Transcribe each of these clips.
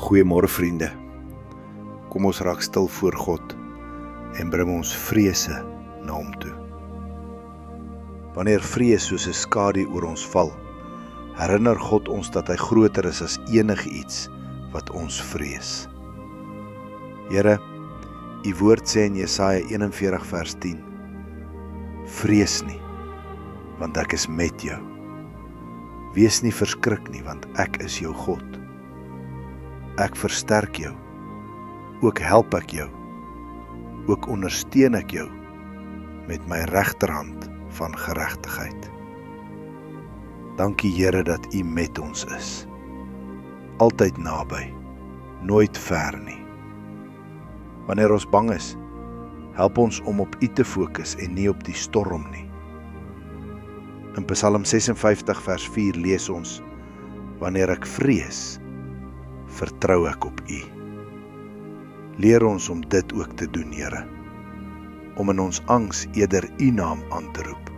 Goeiemôre vriende. Kom ons raak stil voor God en bring ons vrese na hom toe. Wanneer vrees soos 'n skadu oor ons val, herinner God ons dat hy groter is as enigiets wat ons vrees. Here, u woord sê in Jesaja 41 vers 10, vrees nie, want ek is met jou. Wees nie verskrik nie, want ek is jou God. Ek versterk jou, ook help ek jou, ook ondersteun ek jou met my regterhand van geregtigheid. Dankie Here dat u met ons is, altyd naby, nooit ver nie. Wanneer ons bang is, help ons om op u te fokus en nie op die storm nie. In Psalm 56 vers 4 lees ons, wanneer ek vrees, vertrou ek op u. Leer ons om dit ook te doen, Here, om in ons angs eerder u naam aan te roep,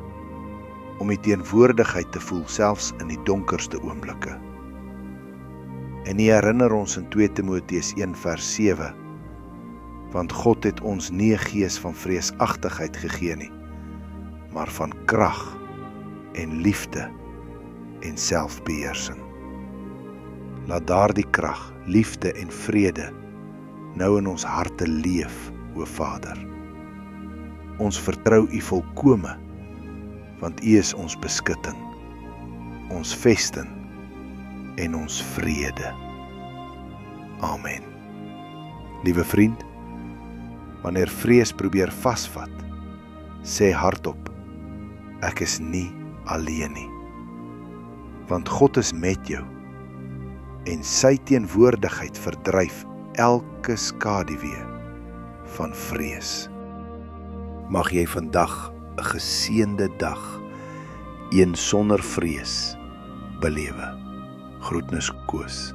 om u teenwoordigheid te voel selfs in die donkerste oomblikke. En u herinner ons in 2 Timoteus 1 vers 7, want God het ons nie 'n gees van vreesagtigheid gegee nie, maar van krag en liefde en selfbeheersing. Laat daardie krag, liefde en vrede nou in ons harte leef, o Vader. Ons vertrou u volkome, want u is ons beskutting, ons vesting en ons vrede. Amen. Liewe vriend, wanneer vrees probeer vasvat, sê hardop, ek is nie alleen nie, want God is met jou, en sy teenwoordigheid verdryf elke skaduwee van vrees. Mag jy vandag 'n geseënde dag, een sonder vrees, belewe. Groetnis Koos.